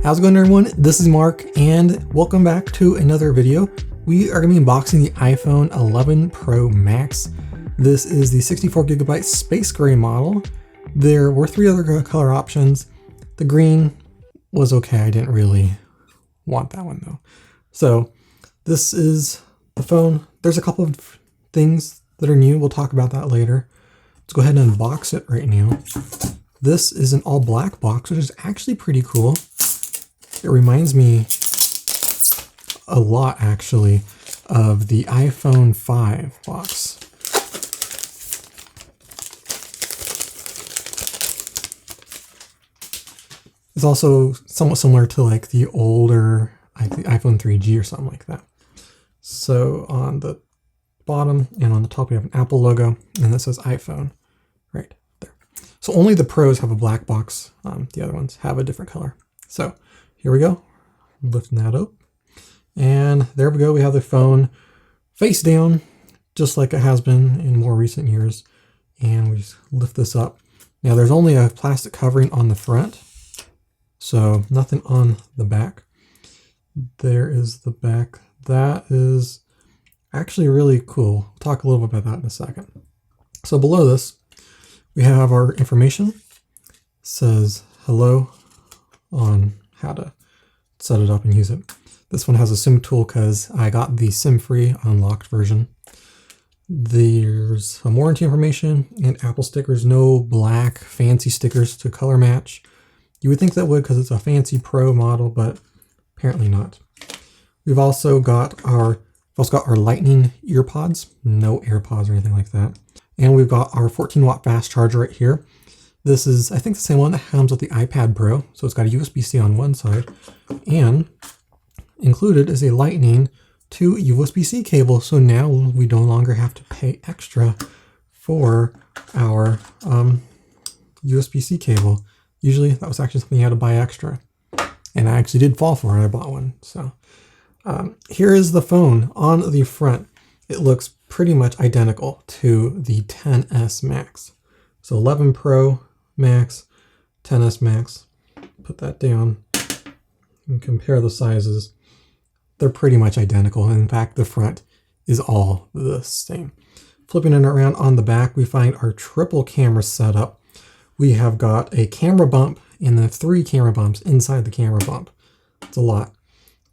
How's it going, everyone? This is Mark and welcome back to another video. We are going to be unboxing the iPhone 11 Pro Max. This is the 64GB space gray model. There were three other color options. The green was okay. I didn't really want that one though. So this is the phone. There's a couple of things that are new. We'll talk about that later. Let's go ahead and unbox it right now. This is an all black box, which is actually pretty cool. It reminds me a lot actually of the iPhone 5 box. It's also somewhat similar to like the older iPhone 3G or something like that. So on the bottom and on the top we have an Apple logo, and that says iPhone right there. So only the Pros have a black box. The other ones have a different color. So here we go, lifting that up. And there we go, we have the phone face down, just like it has been in more recent years. And we just lift this up. Now there's only a plastic covering on the front, so nothing on the back. There is the back. That is actually really cool. We'll talk a little bit about that in a second. So below this, we have our information. It says hello on how to set it up and use it. This one has a SIM tool because I got the SIM-free unlocked version. There's some warranty information and Apple stickers. No black fancy stickers to color match. You would think that would because it's a fancy Pro model, but apparently not. We've also got our Lightning ear pods, no AirPods or anything like that. And we've got our 14-watt fast charger right here. This is, I think, the same one that comes with the iPad Pro. So it's got a USB-C on one side, and included is a Lightning to USB-C cable. So now we no longer have to pay extra for our USB-C cable. Usually that was actually something you had to buy extra. And I actually did fall for it. I bought one. So here is the phone on the front. It looks pretty much identical to the XS Max. So 11 Pro Max, XS Max. Put that down and compare the sizes. They're pretty much identical. In fact, the front is all the same. Flipping it around on the back, we find our triple camera setup. We have got a camera bump and then 3 camera bumps inside the camera bump. It's a lot.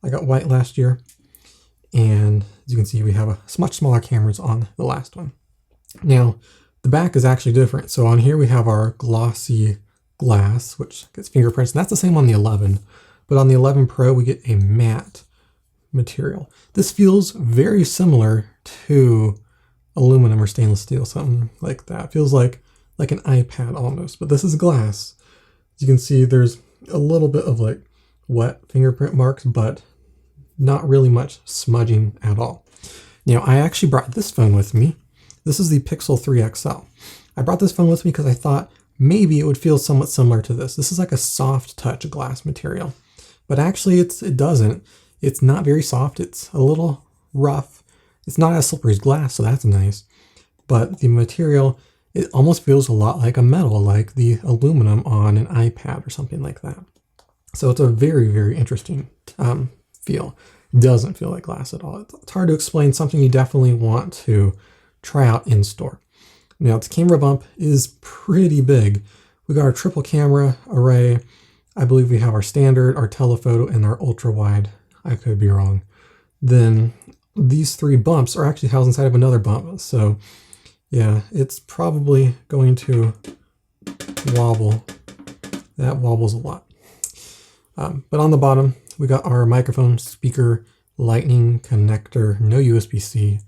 I got white last year, and as you can see, we have a much smaller cameras on the last one. Now, the back is actually different. So on here we have our glossy glass, which gets fingerprints, and that's the same on the 11. But on the 11 Pro, we get a matte material. This feels very similar to aluminum or stainless steel, something like that. It feels like an iPad almost, but this is glass. As you can see, there's a little bit of like wet fingerprint marks, but not really much smudging at all. Now, I actually brought this phone with me. This is the Pixel 3 XL. I brought this phone with me because I thought maybe it would feel somewhat similar to this. This is like a soft touch glass material, but actually it doesn't. It's not very soft. It's a little rough. It's not as slippery as glass, so that's nice. But the material, it almost feels a lot like a metal, like the aluminum on an iPad or something like that. So it's a very, very interesting feel. It doesn't feel like glass at all. It's hard to explain, something you definitely want to try out in store. Now, its camera bump is pretty big. We got our triple camera array. I believe we have our standard, our telephoto, and our ultra wide. I could be wrong. Then these 3 bumps are actually housed inside of another bump. So yeah, it's probably going to wobble. That wobbles a lot. But on the bottom, we got our microphone, speaker, Lightning connector, no USB-C.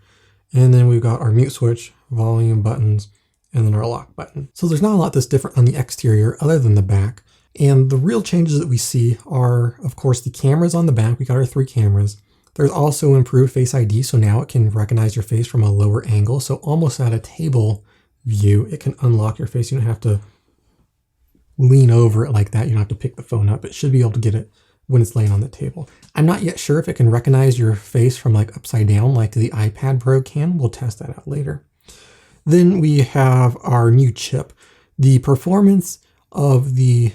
And then we've got our mute switch, volume buttons, and then our lock button. So there's not a lot that's different on the exterior other than the back. And the real changes that we see are, of course, the cameras on the back. We got our 3 cameras. There's also improved Face ID, so now it can recognize your face from a lower angle. So almost at a table view, it can unlock your face. You don't have to lean over it like that. You don't have to pick the phone up. It should be able to get it when it's laying on the table. I'm not yet sure if it can recognize your face from like upside down like the iPad Pro can. We'll test that out later. Then we have our new chip. The performance of the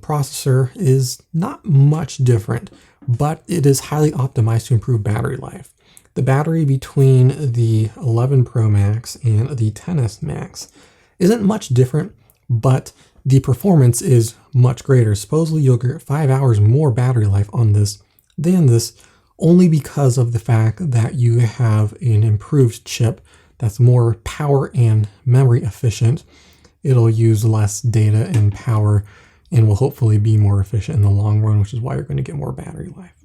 processor is not much different, but it is highly optimized to improve battery life. The battery between the 11 Pro Max and the XS Max isn't much different, but the performance is much greater. Supposedly you'll get 5 hours more battery life on this than this, only because of the fact that you have an improved chip that's more power and memory efficient. It'll use less data and power and will hopefully be more efficient in the long run, which is why you're going to get more battery life.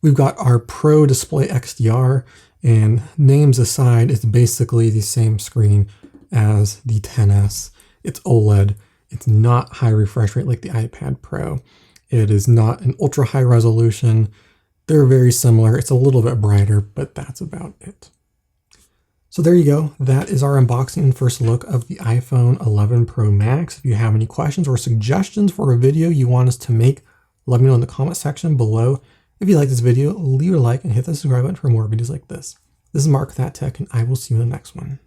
We've got our Pro Display XDR, and names aside, it's basically the same screen as the XS. It's OLED. It's not high refresh rate like the iPad Pro. It is not an ultra high resolution. They're very similar. It's a little bit brighter, but that's about it. So there you go. That is our unboxing and first look of the iPhone 11 Pro Max. If you have any questions or suggestions for a video you want us to make, let me know in the comment section below. If you like this video, leave a like and hit the subscribe button for more videos like this. This is Mark with That Tech, and I will see you in the next one.